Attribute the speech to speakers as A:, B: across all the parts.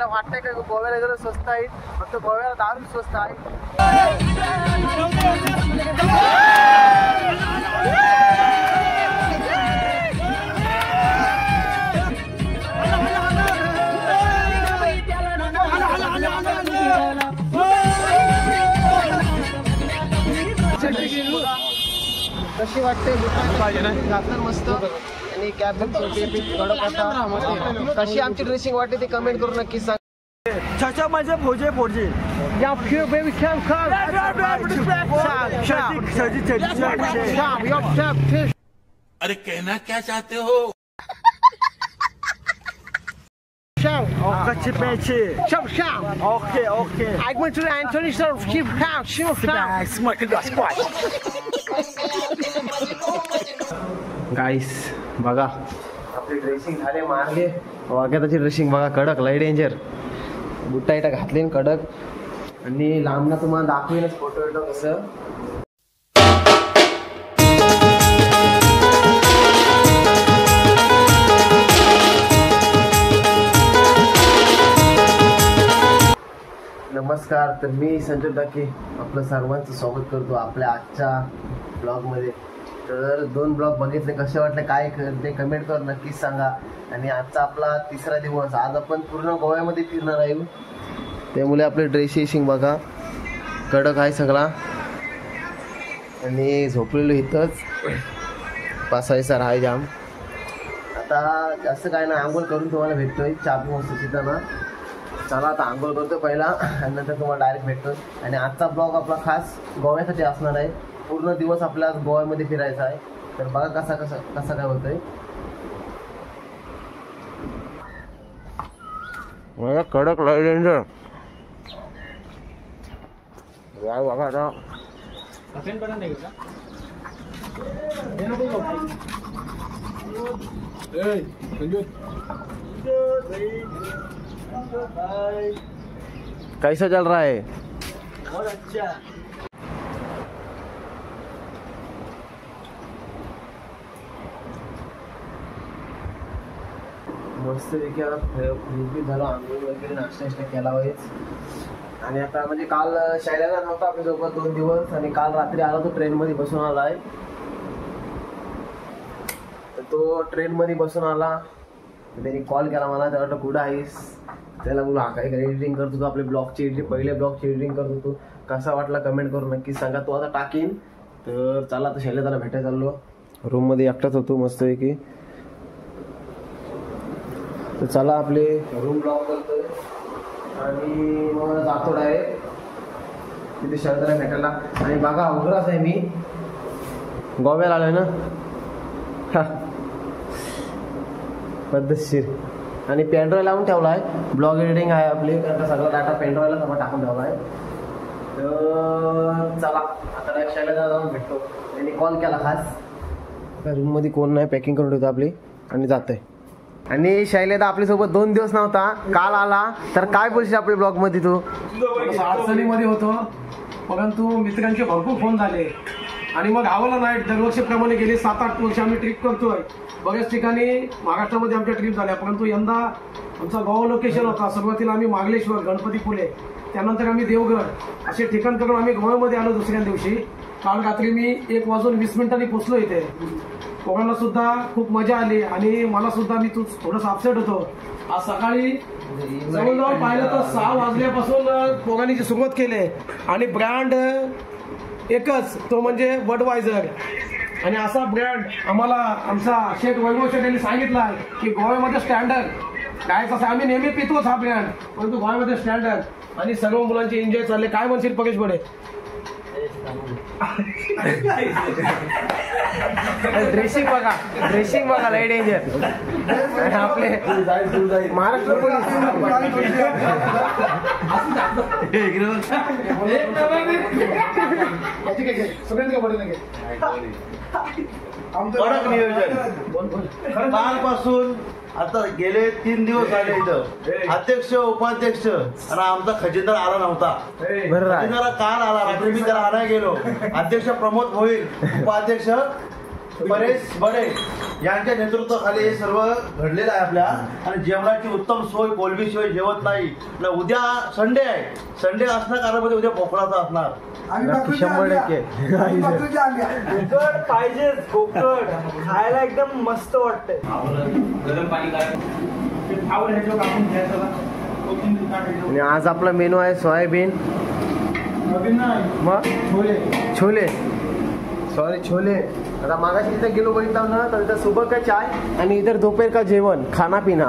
A: आपल्याला वाटतंय का गोव्याला जरा स्वस्त आहे, फक्त गोव्याला दारू स्वस्त आहे. कशी वाटते मस्त आणि कॅब कशी आमची ड्रेसिंग वाटते ते कमेंट करून नक्की सांग.
B: म्हणजे भोजे भोजे
C: अरे कहना क्या चाहते हो?
B: ओके ओके
A: गाईस बघा आपली ड्रेसिंग झाले मारले. वाग्याची ड्रेसिंग बघा कडक लय डेंजर. बुट्टा इटा घातले कडक आणि लांबना तुम्हाला दाखवेनच फोटो बिटो कसं. नमस्कार, तर मी संजय डाके आपलं सर्वांचं स्वागत करतो आपल्या आजच्या ब्लॉगमध्ये. तर 2 ब्लॉग बघितले, कसे वाटले काय ते कमेंट कर नक्कीच सांगा. आणि आजचा आपला 3रा दिवस. आज आपण पूर्ण गोव्यामध्ये फिरणार आहे. त्यामुळे आपले ड्रेसिंग बघा कडक आहे सगळा. आणि झोपलेलो इथंच 5-6 सर आहे जाम. आता जास्त काय ना, आंघोळ करून तुम्हाला भेटतोय चहा पिऊन मस्त तिथं. चला आता आंघोळ करतो पहिला आणि नंतर तुम्हाला डायरेक्ट भेटतो. आणि आजचा ब्लॉग आपला खास गोव्यासाठी असणार आहे. पूर्ण दिवस आपल्या गोव्यामध्ये फिरायचा आहे. तर बघा कसा काय होतंय. मला कडक लय डेंजर बघा आता. कैसा चल रहा है?
B: बहुत अच्छा.
A: मस्त पैकी झालं. आंघोळ वगैरे नाश्ता केला होईच. आणि आता म्हणजे काल शाळेला नव्हता आपल्यासोबत 2 दिवस. आणि काल रात्री आला तो ट्रेनमध्ये बसून आला आहे. तर तो ट्रेनमध्ये बसून आला. त्यांनी कॉल केला मला. त्याला वाटलं कुठं आहेस. त्याला बोलू हा काही एडिटिंग करत होतो आपले ब्लॉगची एडिटिंग, पहिले ब्लॉगची एडिटिंग करत होतो. कसा वाटला कमेंट करून नक्कीच सांगा. तो आता टाकीन. तर चला आता शैले त्याला भेटायला चाललो. रूममध्ये एकटाच होतो मस्तपैकी. तर चला आपले रूम ब्लॉक करतोय आणि मग जातो डायरेक्ट तिथे शरदाला भेटायला. आणि बघा उघडाच आहे मी गोव्याला आलोय ना पद्धतशीर. आणि पेनड्राईव्ह लावून ठेवला आहे. ब्लॉग एडिटिंग आहे आपली, कारण सगळा डाटा पेनड्राईव्हला सगळं टाकून ठेवला आहे. तर चला आता डायरेक्ट शैलेला जाऊन भेटतो. त्यांनी कॉल केला खास. रूममध्ये कोण नाही, पॅकिंग करून ठेवतो आपली आणि जातोय. आणि शैलेदा आपल्यासोबत 2 दिवस नव्हता, काल आला. तर काय बोलशील आपल्या ब्लॉग मध्ये? तू
D: अडचणीमध्ये होतो, परंतु मित्रांचे भरपूर फोन झाले आणि मग आवडला नाही. दरवर्षीप्रमाणे गेले 7-8 वर्ष आम्ही ट्रिप करतोय. बऱ्याच ठिकाणी महाराष्ट्रामध्ये आमच्या ट्रिप झाल्या, परंतु यंदा आमचा गोवा लोकेशन होता. सुरुवातीला आम्ही मार्लेश्वर, गणपतीपुळे, त्यानंतर आम्ही देवगड असे ठिकाण करून आम्ही गोव्यामध्ये आलो. दुसऱ्या दिवशी काल रात्री मी 1:20 पोहोचलो इथे. पोरांना सुद्धा खूप मजा आली आणि मला सुद्धा मी थोडंसं अपसेट होतो. आज सकाळी जवळजवळ पाहिलं तर 6 वाजल्यापासून पोरांनी सुरुवात केली आणि ब्रँड एकच, तो म्हणजे बडवायझर. आणि असा ब्रँड आम्हाला आमचा शेठ वैभव शेठ यांनी सांगितला की गोव्यामध्ये स्टँडर्ड काय कसं. आम्ही नेहमी पितोच हा ब्रँड, परंतु गोव्यामध्ये स्टँडर्ड. आणि सर्व मुलांचे एन्जॉय चालले. काय म्हणशील परेश बडे?
A: ड्रेसिंग बघा लय डेंजर. आपले महाराष्ट्र पोलीस
B: कडक नियोजन. कालपासून आता गेले 3 दिवस आले इथं. अध्यक्ष, उपाध्यक्ष आणि आमचा खजिनदार आला नव्हता. खजिनदार काल आला, रात्री मी त्याला आणायला गेलो. अध्यक्ष प्रमोद भोईर, उपाध्यक्ष परेश बडे यांच्या नेतृत्वाखाली हे सर्व घडलेलं आहे आपल्या. आणि जेवणाची उत्तम सोय, कोलबीशिवाय जेवत नाही. उद्या संडे आहे, संडे असणार कारामध्ये उद्या बोकडाचा असणार.
A: 100%
E: पाहिजे कोकण खायला एकदम मस्त वाटतंय. गरम पाणी
A: आणि आज आपला मेनू आहे सोयाबीन, मग छोले, सॉरी छोले. आता मागाशी तिथे गेलो बघितला ना, तर इथं सुबह का चाय आणि इधर दोपहर का जेवण, खाना पिना.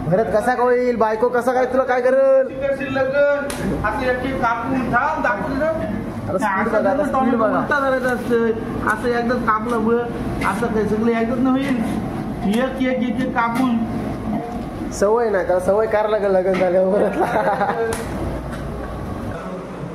A: भरत कसा काय होईल, बायको कसा काय, तुला काय करेल?
B: असं एकदाच कापलं असं काही सगळं एकदाच न होईल. एक एक एक एक कापून
A: सवय नाही का, सवय करायला लागेल लग्न झाल्यावर.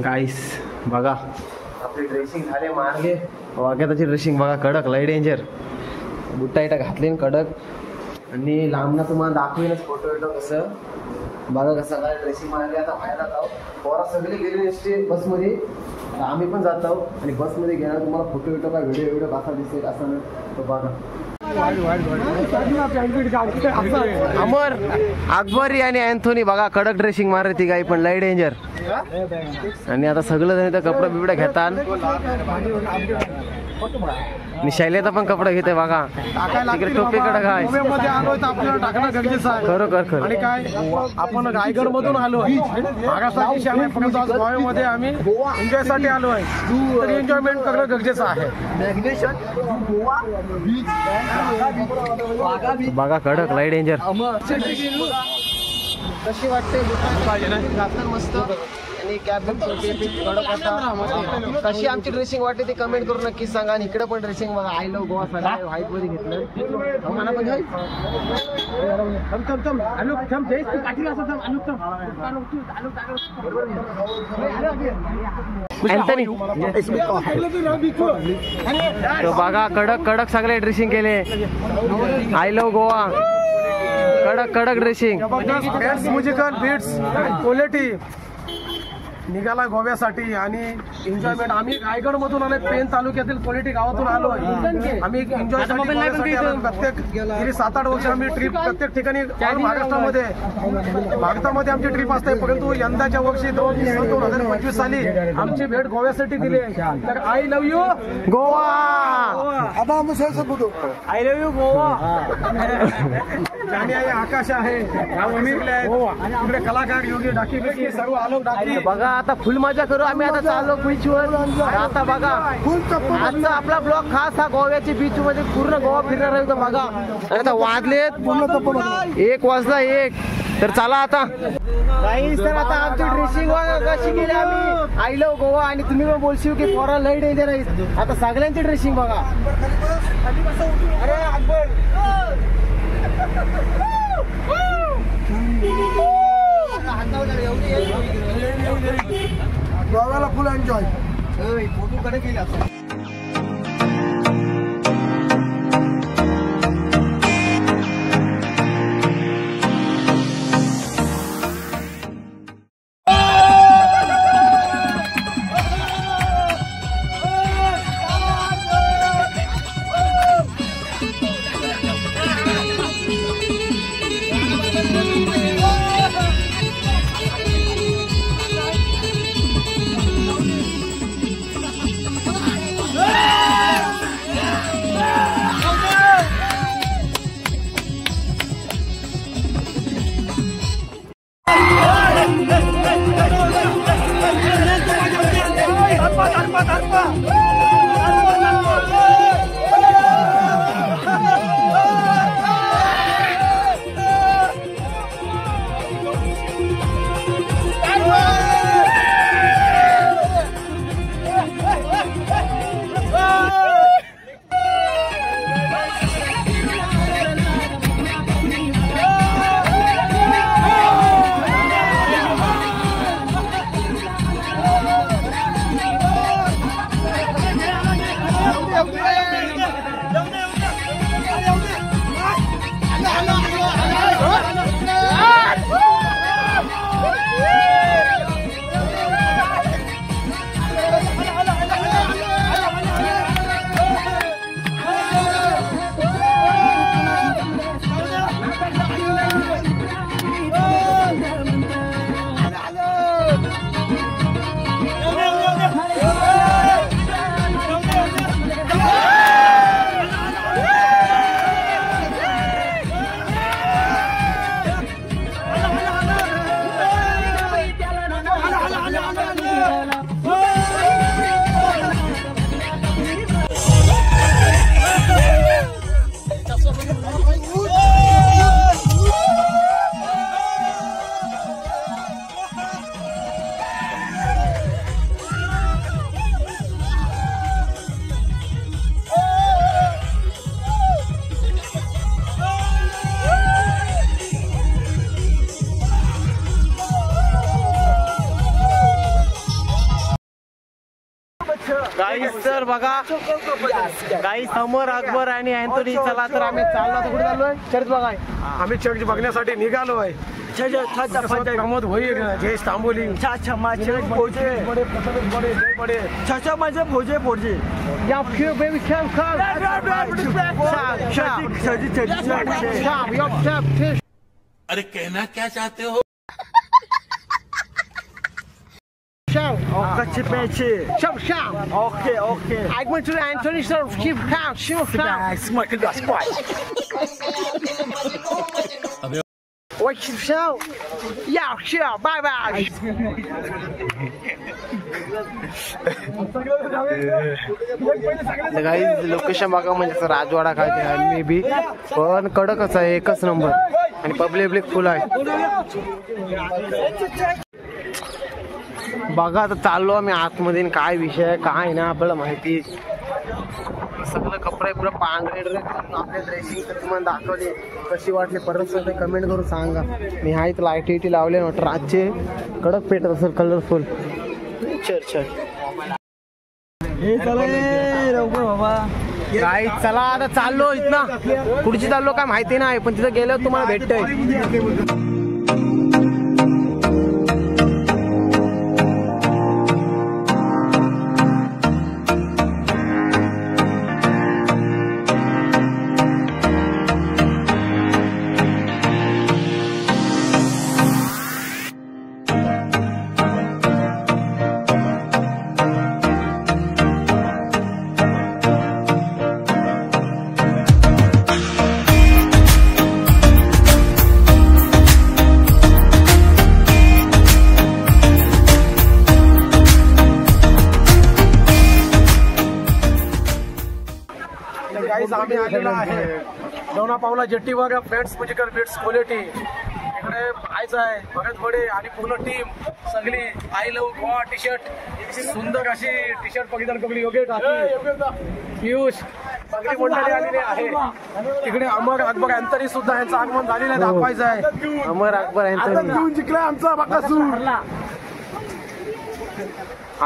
A: गाईस बघा आपली ड्रेसिंग झाले, मारले वाग्याची ड्रेसिंग बघा, कडक लय डेंजर. बुट्टा इटा घातले कडक. आणि लांबना तुम्हाला दाखवेनच फोटो विटो कसं बघा कसं काय ड्रेसिंग मारली. आता बाहेर जात आहोत, पोरा सगळी गेली असते बसमध्ये, आम्ही पण जात आहोत. आणि बसमध्ये घेणार तुम्हाला फोटो विटो काय व्हिडिओ कसा दिसेल असं नाही तो बघा. अमर, अकबरी आणि अँथोनी बघा कडक ड्रेसिंग मारली ती गाई, पण लय डेंजर. आणि आता सगळं जण इथं कपडे बिपडे घेतात. आणि शैलेचा पण कपडे घेते बघा, तिकडे टोपीकडे काय
D: आपल्याला टाकणं गरजेचं आहे.
A: खरोखर.
D: आणि काय आपण रायगड मधून आलो आहे, महाराष्ट्राची आम्ही गोव्यामध्ये आम्ही एन्जॉयसाठी आलो आहे, तर एन्जॉयमेंट करणं गरजेचं आहे.
A: बघा कडक लय डेंजर.
D: कशी वाटते
A: मस्त. आणि कशी आमची ड्रेसिंग वाटते ते कमेंट करून नक्की सांगा. आणि इकडे पण ड्रेसिंग बघा, आय लव्ह गोवा सगळं व्हाईट मध्ये घेतलं. मला पण अँथनी तो बघा कडक कडक सगळे ड्रेसिंग केले. आय लव्ह गोवा, कडक कडक ड्रेसिंग.
D: म्युझिकल बीट्स क्वालिटी निघाला गोव्यासाठी आणि एन्जॉयमेंट. आम्ही रायगड मधून आलोय, पेन तालुक्यातील क्वालिटी गावातून आलो आहे. आम्ही एन्जॉय प्रत्येक गेली 7-8 वर्ष आम्ही ट्रिप प्रत्येक ठिकाणी महाराष्ट्रामध्ये भारतामध्ये आमची ट्रिप असते. परंतु यंदाच्या वर्षी 2025 साली आमची भेट गोव्यासाठी दिली. तर I love you
A: Goa,
D: I love you Goa. आणि आकाश आहे, इकडे कलाकार योगी डाकी बिकी सर्व आलो. डाकी
A: बघा आता फुल मजा करू आम्ही. आता चाललो बीचवर. आता बघा आजचा आपला ब्लॉग खास हा गोव्याच्या बीच मध्ये पूर्ण गोवा फिरणार आहे बघा. आणि आता वाजलेत 1 वाजला 1. तर चला आता तर आता आमची ड्रेसिंग कशी केली आम्ही, आय लव्ह गोवा. आणि तुम्ही पण बोलशील की पोरा लय डेंजर आहे. आता सगळ्यांची ड्रेसिंग बघा.
D: गोव्याला फुल एन्जॉय.
A: फोटो कडे केला. गाईस तर बघा गाईस समोर अकबर आणि अँथोनी. चला तर आम्ही चाललो आता कुठे चाललोय चर्च बघाय.
D: आम्ही चर्च बघण्यासाठी निघालोय. प्रमोद होईल जयेश तांबोली
E: माझे भोजे भोजे
A: या फिर बेबी कॅम कम
C: अरे कहना क्या चाहते हो?
E: कच्चे पैसे
A: Shop, shop.
E: Okay
A: I went to Anthony Shop. Ship count, ship count. What ship show? Yeah, sure. Bye bye. Guys location बघा म्हणजे राजवाडा काय मे बी पण कडकच आहे एकच नंबर आणि पब्लिक फुल आहे. बघा आता चाललो आम्ही आतमध्ये. काय विषय आहे काय ना आपल्याला माहिती. सगळं कपडे पुढे पांढरे आपल्या ड्रेसिंग तुम्हाला दाखवले कशी वाटली परत सगळं कमेंट करून सांगा. मी हा इथं लाईट लावले ना रातचे कडक पेटत असेल कलरफुल. चल काय चला आता चाललो इथं. पुढची चाललो काय माहिती नाही पण तिथं गेल्यावर तुम्हाला भेटतंय. आम्ही आलेलो आहे लोणा पावला जेट्टी बघा फ्रेंड्स म्युझिकल बीट्स क्वालिटी इकडे आयचं आहे बघत बडे आणि पूर्ण टीम सगळी I love Goa T shirt सुंदर अशी टी शर्ट परिधान करून योग्य पियुष सगळी मंडळी आलेली आहे. तिकडे अमर अकबर अँथोनी सुद्धा यांचं आगमन झालेलं आहे दाखवायचं आहे. अमर अकबर अँथोनी जिंकला आमचा बकासूर.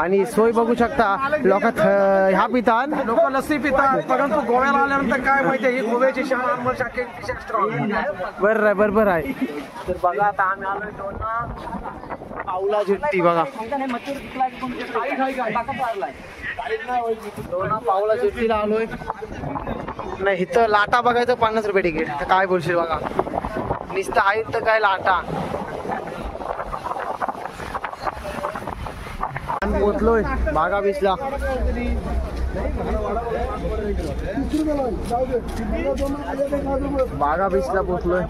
A: आणि सोय बघू शकता लोक ह्या पितात लोक लस्सी पितात परंतु गोव्याला आल्यानंतर काय माहिती ही गोव्याची शान अनमोल शाखेची बरोबर आहे बरोबर आहे. तर बघा आता आम्ही आलोय लोणा पावला जेट्टी बघा लोणा पावला जेट्टीला आलोय. नाही इथं लाटा बघायचं 50 रुपये तिकीट. काय बोलशील बघा नुसतं आहे तर काय लाटा. पोचलोय बागा बीचला. बागा बीचला पोचलोय.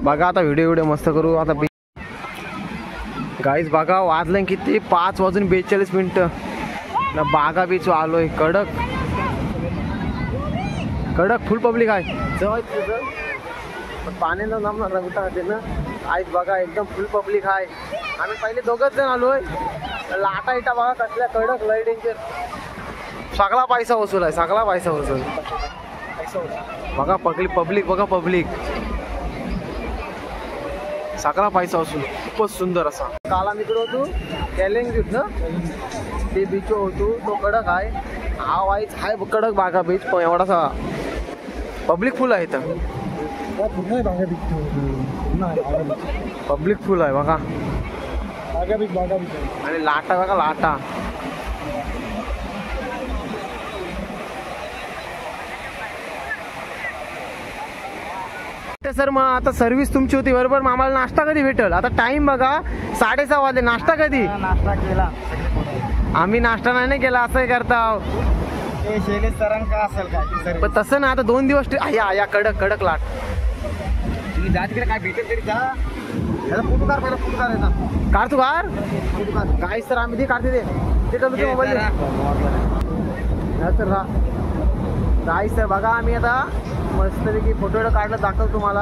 A: बघा आता व्हिडिओ मस्त करू आता. गाईज बघा वाजलं किती 5:42 ना बागा बीच आलोय. कडक फुल पब्लिक आहे. पाण्याला नामणार रंगता ना आज बघा एकदम फुल पब्लिक आहे. आम्ही पहिले दोघच जण आलोय. लाटा इटा बघा कसल्या कडक लय डेंजर. सगळा पैसा वसूल आहे सगळा पैसा वसूल. बघा पब्लिक बघा पब्लिक सगळा पैसा वसूल. खूपच सुंदर असा. काल आम्ही इकडे होतो कॅलेंग बीच ना ते बीच होतो तो कडक आहे. हा वाईच आहे कडक बागा बीच पण एवढासा पब्लिक फुल आहे इथं. पब्लिक फुल आहे बघा आणि लाटा बघा लाटा. सर मग आता सर्व्हिस तुमची होती बरोबर. मग आम्हाला नाश्ता कधी भेटेल. आता टाइम बघा 6:30 वाजले. नाश्ता कधी.
E: नाश्ता केला
A: आम्ही नाश्ता नाही केला असं करता.
E: शैलेश सरांका असेल काय
A: पण तसं ना आता 2 दिवस या कडक लाट.
E: तुम्ही जा तिकडे काय भेटेल तरी जा. फोटो कार पहिला फोटो कार येतात
A: काढतो कार काय सर आम्ही ते काढते ते मोबाईल तर काय सर बघा आम्ही आता मस्तपैकी फोटो काढला दाखवतो तुम्हाला.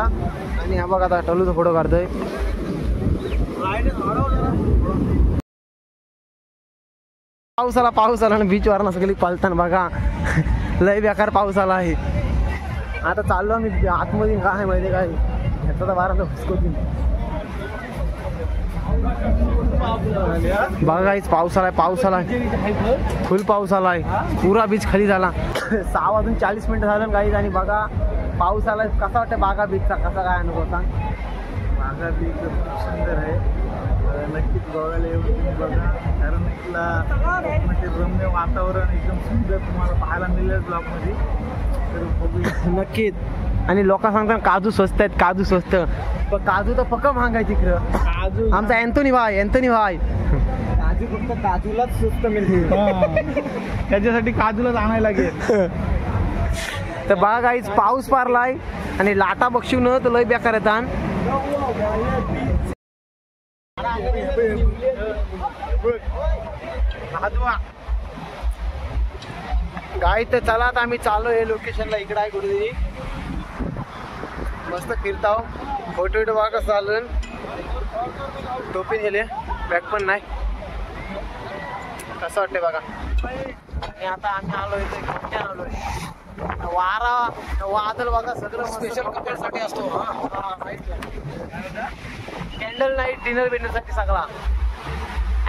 A: आणि हा बघा आता टलूचा फोटो काढतोय. पाऊस आला आणि बीचवर ना सगळी पालताना बघा लय बेकार पाऊस आला आहे. आता चाललो आम्ही आतमध्ये काय माहिती काय ह्याचा तर बारा घुसकोती. बघा गाईज पाऊस आलाय फुल पाऊस आलाय पुरा बीच खाली झाला 6:40 झालं गाईज आणि बघा पाऊस आलाय कसा वाटतं बागा बीचचा कसा काय अनुभव होता
E: बागा बीच खूप सुंदर आहे नक्कीच गोव्याला येऊन तुम्ही बघा कारण इथला रम्य वातावरण एकदम सुंदर तुम्हाला पाहायला मिळेल ब्लॉगमध्ये तर बघू
A: नक्कीच आणि लोक सांगतात काजू स्वस्त आहेत काजू स्वस्त पण काजू तर पक्क महाग आहे तिकडं
E: काजू
A: आमचा अँथोनी भाई
E: काजू फक्त काजूलाच स्वस्त मिळते त्याच्यासाठी काजूलाच आणायला लागेल
A: तर बघा गाईज पाऊस पारलाय आणि लाटा बक्षू न तर लय बेकार येतात गाई तर चला आता आम्ही चाललो हे लोकेशनला इकडे आहे कुठेतरी मस्त फिरताव फोटो बघा कसं चालून टोपी नेले बॅग पण नाही कसं वाटतंय बघा आणि आता आम्ही आलो इथे घेऊन आलोय वारा वादळ बघा सगळं स्पेशल कपड्यासाठी असतो कॅन्डल नाईट डिनर बिनरसाठी सगळा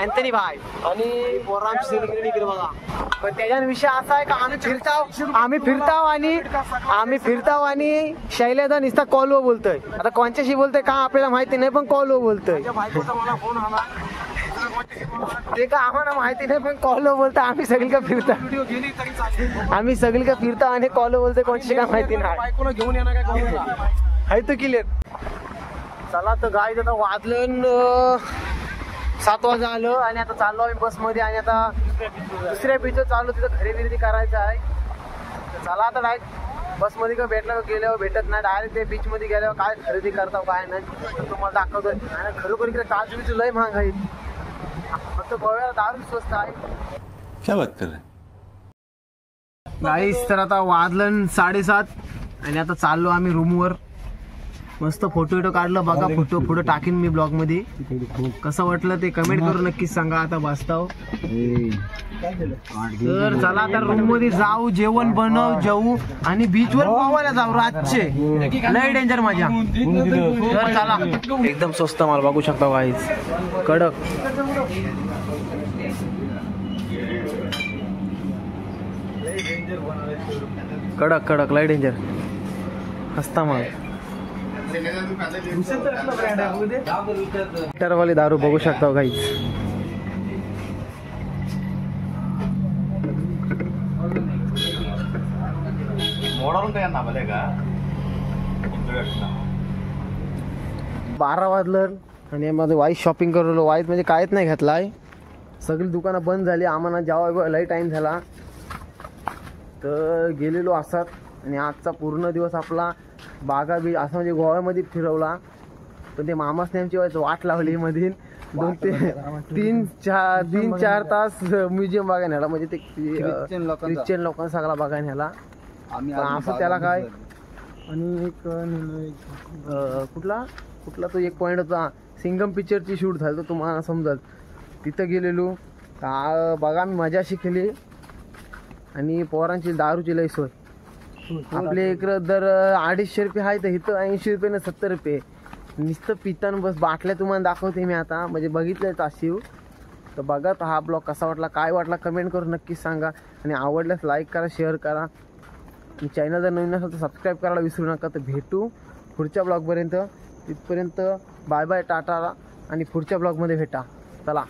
A: अँथनी भाई आणि पोरांची सेलिब्रिटी इकडे बघा पण त्याच्याने विषय असा आहे का आम्ही फिरताव आणि शैलेदा नुसता कॉलवर बोलतोय आता कोणच्याशी बोलतोय का आपल्याला माहिती नाही पण कॉलवर बोलतोय ते का आम्हाला माहिती नाही पण कॉलवर बोलतोय आम्ही सगळीकडे फिरतो आणि कॉलवर बोलतोय कोणची काय माहिती नाही
D: घेऊन येणार काय
A: आहे तो क्लिअर चला तर गाय आता वाजलं 7 वाजता आलो आणि आता चाललो आम्ही बसमध्ये आणि आता दुसऱ्या बीचवर चाललो तिथं खरेदी करायचं आहे तर चला आता डायरेक्ट बसमध्ये का भेटलं गेल्यावर भेटत नाही डायरेक्ट ते बीचमध्ये गेल्यावर काय खरेदी करता काय नाही तर तुम्हाला दाखवतोय आणि खरोखर इकडे काजू बीच लय महाग आहे फक्त गोव्याला दारू स्वस्त आहे
C: क्या बात कर रहे हैं?
A: गाईस तर आता वाजलं 7:30 आणि आता चाललो आम्ही रूमवर मस्त फोटो काढलं बघा फोटो टाकीन मी ब्लॉग मध्ये कसं वाटलं ते कमेंट करून नक्कीच सांगा आता वाचताव तर चला आता रूम मध्ये जाऊ जेवण बनव जाऊ आणि बीच वर पोहायला जाऊ रातचे लय डेंजर मजा तर चला एकदम स्वस्त माल बघू शकता गाईस कडक कडक लय डेंजर हसता माल लिटरवाली दारू बघू शकता गाईज बारा वाजलं आणि मध्ये वाईट शॉपिंग करलो वाईट म्हणजे काहीच नाही घेतलाय सगळी दुकानं बंद झाली आम्हाला जेव्हा लई टाइम झाला तर गेलेलो असाच आणि आजचा पूर्ण दिवस आपला बागा बीच असं म्हणजे गोव्यामध्ये फिरवला पण ते मामासने आमची वाट लावली मधील 2-3-4 तास म्युझियम बघायला न्याला म्हणजे ते ख्रिश्चन लोकांना सगळा बघायला न्याला असं त्याला काय आणि एक कुठला तो एक पॉईंट होता सिंगम पिक्चरची शूट झाली तर तुम्हाला समजल तिथं गेलेलो बघा मी मजा अशी केली आणि पोरांची दारूची लई सोय आपले इकडं दर 250 रुपये आहे तर इथं 80 रुपये 70 रुपये नुसतं पिताना बस बाटल्या तुम्हाला दाखवते मी आता म्हणजे बघितलंय ताशिव तर बघा हा ब्लॉग कसा वाटला काय वाटला कमेंट करून नक्कीच सांगा आणि आवडल्यास लाईक करा शेअर करा आणि चॅनल जर नवीन असेल तर सबस्क्राईब करायला विसरू नका तर भेटू पुढच्या ब्लॉगपर्यंत तिथपर्यंत बाय बाय टाटा आणि पुढच्या ब्लॉगमध्ये भेटा चला